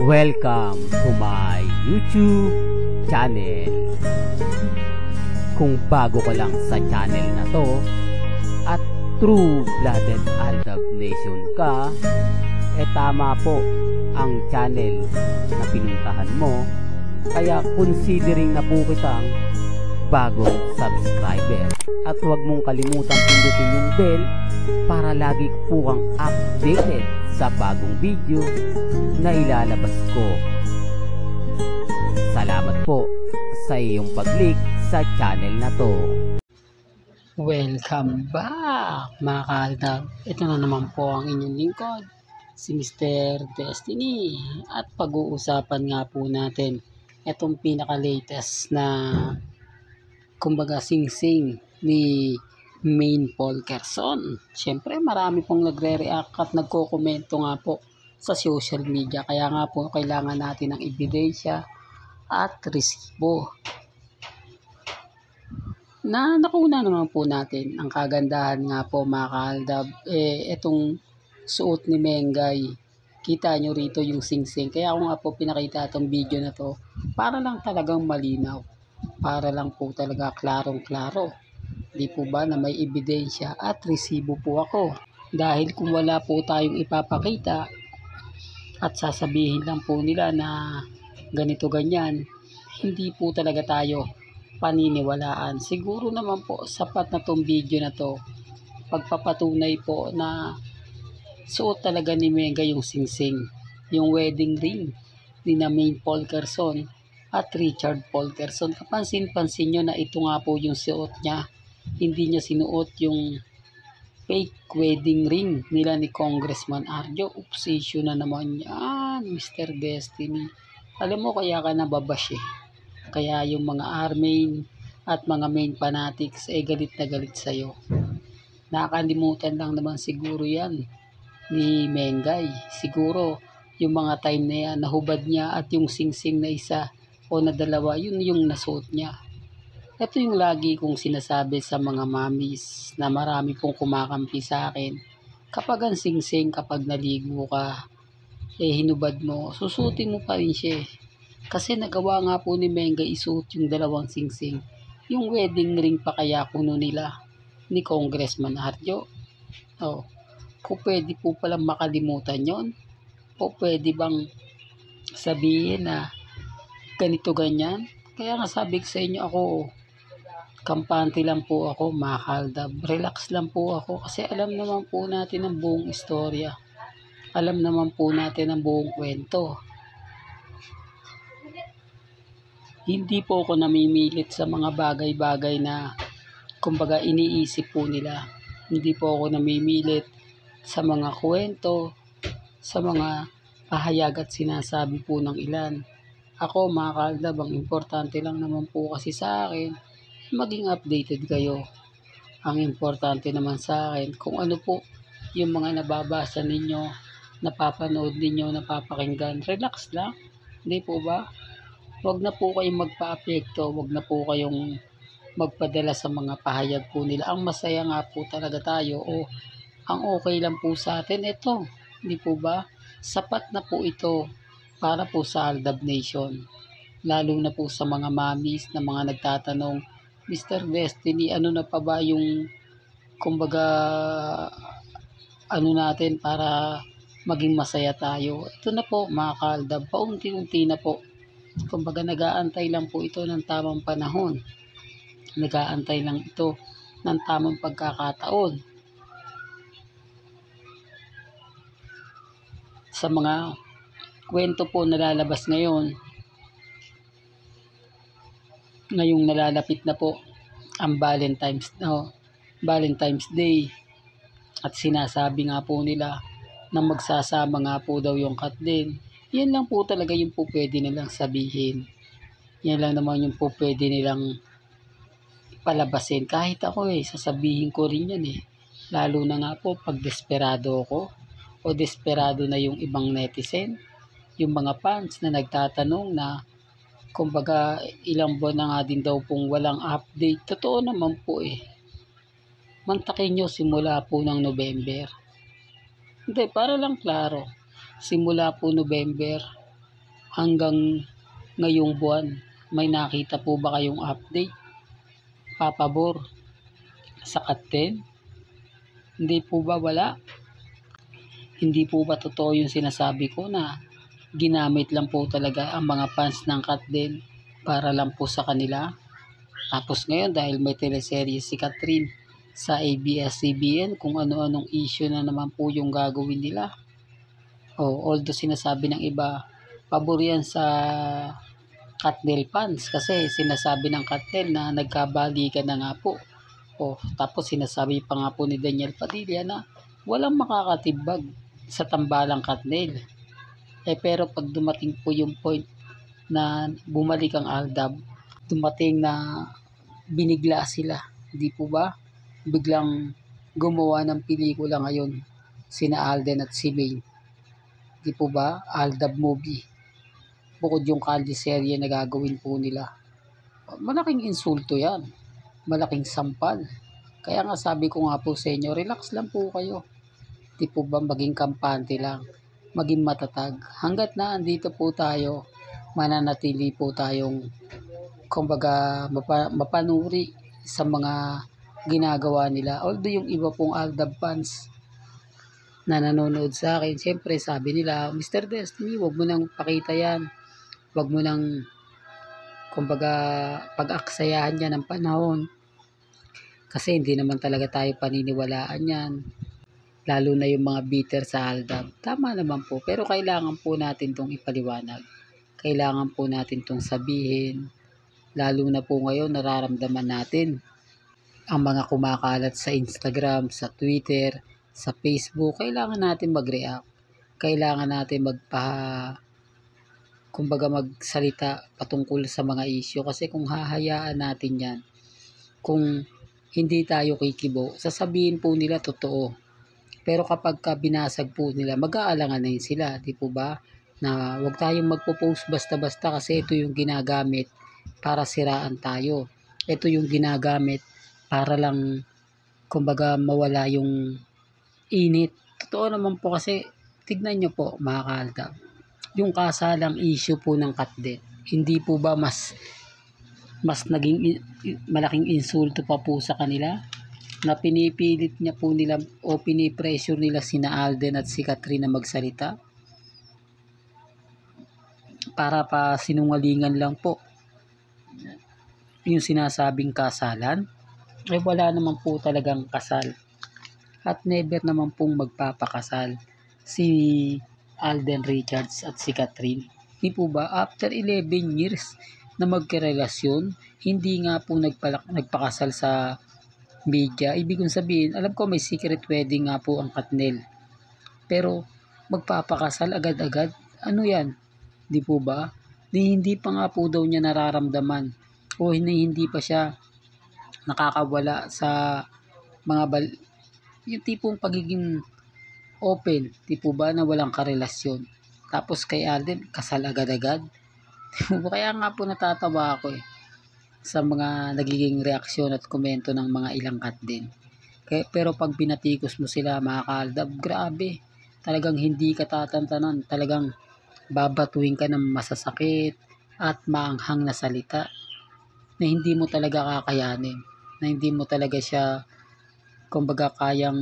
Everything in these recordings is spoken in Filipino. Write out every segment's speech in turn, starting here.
Welcome to my YouTube channel. Kung bago ka lang sa channel na to at true-blooded Aldab Nation ka, tama po ang channel na pinuntahan mo. Kaya considering na po kitang bagong subscriber. At huwag mong kalimutan pindutin yung bell para lagi po kang updated sa bagong video na ilalabas ko. Salamat po sa iyong pag-click sa channel na to. Welcome back mga kaaldab. Ito na naman po ang inyong lingkod, si Mr. Destiny. At pag-uusapan nga po natin itong pinaka-latest na kumbaga sing-sing ni Maine Polkerson. Siyempre marami pong nagre-react at nagko-komento nga po sa social media. Kaya nga po kailangan natin ng ebidensya at resibo. Nakuna naman po natin ang kagandahan nga po mga kaaldab. Itong suot ni Mengay. Kita nyo rito yung sing-sing. Kaya ako nga po pinakita itong video na to para lang talagang malinaw. Para lang po talaga klarong-klaro. Di po ba na may ebidensya at resibo po ako. Dahil kung wala po tayong ipapakita at sasabihin lang po nila na ganito ganyan, hindi po talaga tayo paniniwalaan. Siguro naman po sapat na tong video na to. Pagpapatunay po na suot talaga ni Mega yung sing-sing. Yung wedding ring ni na Maine Polkerson at Richard Polkerson. Kapansin-pansin nyo na ito nga po yung suot niya. Hindi niya sinuot yung fake wedding ring nila ni Congressman Arjo. Obsession na naman yan, Mr. Destiny. Alam mo kaya ka nababash eh. Kaya yung mga Armain at mga Maine fanatics galit na galit sa'yo. Nakakalimutan lang naman siguro yan ni Mengay. Siguro yung mga time na yan, nahubad niya at yung sing-sing na isa o na dalawa, yun yung nasuot niya. Ito yung lagi kong sinasabi sa mga mommies na marami pong kumakampi sa akin. Kapag ang sing-sing, kapag naligo ka, hinubad mo, susutin mo pa rin siya. Kasi nagawa nga po ni Mengay isuot yung dalawang sing-sing. Yung wedding ring pa kaya kuno nila ni Congressman Arjo. Kung pwede po palang makalimutan yon, o pwede bang sabihin na ganito ganyan. Kaya nga sabi ko sa inyo, ako kampante lang po ako, makaldab. Relax lang po ako kasi alam naman po natin ang buong istorya. Alam naman po natin ang buong kwento. Hindi po ako namimilit sa mga bagay-bagay na kumbaga iniisip po nila. Hindi po ako namimilit sa mga kwento, sa mga pahayag at sinasabi po ng ilan. Ako mga kaaldab, ang importante lang naman po kasi sa akin, maging updated kayo. Ang importante naman sa akin, kung ano po yung mga nababasa ninyo, napapanood ninyo, napapakinggan, relax lang. Hindi po ba? Huwag na po kayong magpa-apekto, huwag na po kayong magpadala sa mga pahayag po nila. Ang masaya nga po talaga tayo o ang okay lang po sa atin, ito. Hindi po ba? Sapat na po ito para po sa Aldab Nation. Lalo na po sa mga mommies na mga nagtatanong, Mr. Destiny, ano na pa ba yung kumbaga ano natin para maging masaya tayo? Ito na po mga kaaldab, paunti-unti na po. Kumbaga nag-aantay lang po ito ng tamang panahon. Nag-aantay lang ito ng tamang pagkakataon. Sa mga kwento po nalalabas ngayon, ngayong nalalapit na po ang Valentine's Day at sinasabi nga po nila na magsasama nga po daw yung Kathleen. Yan lang po talaga yung po pwede nilang sabihin. Yan lang naman yung po pwede nilang palabasin. Kahit ako sasabihin ko rin yan Lalo na nga po pag desperado ako o desperado na yung ibang netizen, yung mga fans na nagtatanong na kumbaga ilang buwan na nga din daw pong walang update. Totoo naman po Mantakin nyo simula po ng November. Hindi, para lang klaro. simula po November hanggang ngayong buwan, may nakita po ba kayong update, papabor sa Cat 10? Hindi po ba wala? Hindi po ba totoo yung sinasabi ko na ginamit lang po talaga ang mga fans ng Cat 10 para lang po sa kanila? Tapos ngayon dahil may teleserye si Catherine sa ABS-CBN, kung ano-anong issue na naman po yung gagawin nila. Although sinasabi ng iba, pabor yan sa Katnel fans kasi sinasabi ng Katnel na nagkabalikan na nga po. Tapos sinasabi pa nga po ni Daniel Padilla na walang makakatibag sa tambalang Katnel. Pero pag dumating po yung point na bumalik ang Aldab, dumating na binigla sila. Di po ba? Biglang gumawa ng pelikula ngayon sina Alden at si May. Di po ba? Aldab movie. Bukod yung candy serye na gagawin po nila. Malaking insulto yan. Malaking sampal. Kaya nga sabi ko nga po sa inyo, relax lang po kayo. Di po ba maging kampante lang, maging matatag. Hanggat na andito po tayo, mananatili po tayong kumbaga mapanuri sa mga ginagawa nila. Although yung iba pong Aldab fans na nanonood sa akin, siyempre sabi nila, Mr. Destiny, wag mo nang pakita yan. Wag mo nang kumbaga pag-aksayahan yan ng panahon. Kasi hindi naman talaga tayo paniniwalaan yan. Lalo na yung mga bitter sa Aldab. Tama naman po, pero kailangan po natin itong ipaliwanag. Kailangan po natin itong sabihin. Lalo na po ngayon nararamdaman natin ang mga kumakalat sa Instagram, sa Twitter, sa Facebook. Kailangan natin mag-react. Kailangan natin kumbaga magsalita patungkol sa mga issue. Kasi kung hahayaan natin yan, kung hindi tayo kikibo, sasabihin po nila totoo. Pero kapag binasag po nila, mag-aalangan na yun sila, di po ba? Na huwag tayong magpo-post basta-basta kasi ito yung ginagamit para siraan tayo. Ito yung ginagamit para lang, kumbaga, mawala yung init. Totoo naman po kasi, tignan nyo po mga ka-Aldab, yung kasalang issue po ng Cat 10, hindi po ba mas naging malaking insulto pa po sa kanila na pinipilit niya po nila o pinipressure nila sina Alden at si Catherine na magsalita para pa sinungalingan lang po yung sinasabing kasalan. Wala naman po talagang kasal at never naman pong magpapakasal si Alden Richards at si Catherine. Di po ba after 11 years na magkarelasyon, hindi nga po nagpakasal sa media? Ibig sabihin, alam ko may secret wedding nga po ang Katnel. Pero magpapakasal agad-agad? Ano yan? Di po ba? Hindi pa nga po daw niya nararamdaman o hindi pa siya nakakawala sa mga yung tipong pagiging open, di po ba, na walang karelasyon. Tapos kay Alden, kasal agad-agad. Kaya nga po natatawa ako sa mga nagiging reaksyon at komento ng mga ilang Cat din. Pero pag binatikos mo sila mga ka-Aldab, grabe. Talagang hindi ka tatantanan. Talagang babatuhin ka ng masasakit at maanghang na salita na hindi mo talaga kakayanin. Na hindi mo talaga siya kumbaga kayang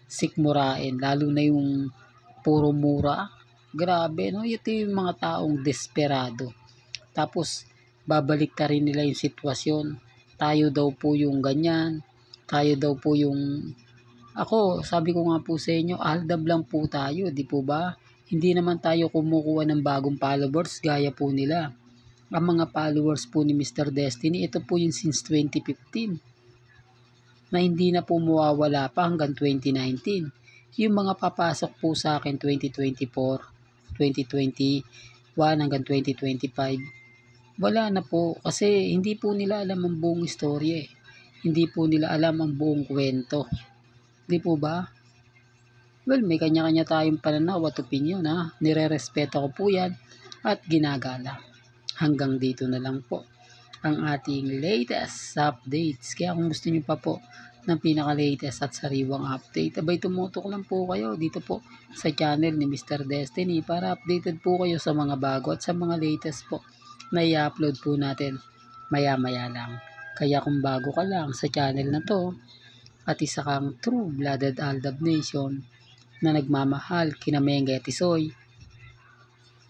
sikmurain, lalo na yung puro mura. Grabe, no? Ito yung mga taong desperado. Tapos, babalik ka rin nila yung sitwasyon. Tayo daw po yung ganyan. Tayo daw po yung... Ako, sabi ko nga po sa inyo, Aldab lang po tayo, di po ba? Hindi naman tayo kumukuha ng bagong followers gaya po nila. Ang mga followers po ni Mr. Destiny, ito po yung since 2015. Na hindi na po mawawala pa hanggang 2019. Yung mga papasok po sa akin 2024, 2021 hanggang 2025, wala na po kasi hindi po nila alam ang buong istorya. Hindi po nila alam ang buong kwento. Di po ba? Well, may kanya-kanya tayong pananaw at opinion ha. Nire-respeto ko po yan at ginagala. Hanggang dito na lang po ang ating latest updates. Kaya kung gusto niyo pa po ng pinaka-latest at sariwang update. Abay, tumutok lang po kayo dito po sa channel ni Mr. Destiny para updated po kayo sa mga bago at sa mga latest po na i-upload po natin maya-maya lang. Kaya kung bago ka lang sa channel na to at isa kang true-blooded Aldab Nation na nagmamahal kina Mengay at Tisoy,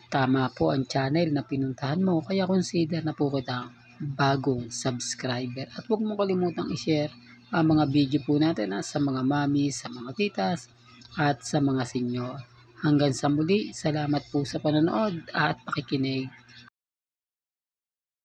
tama po ang channel na pinuntahan mo, kaya consider na po kitang bagong subscriber. At huwag mo kalimutang i-share ang mga video po natin sa mga mami, sa mga titas, at sa mga senyor. Hanggang sa muli, salamat po sa panonood at pakikinig.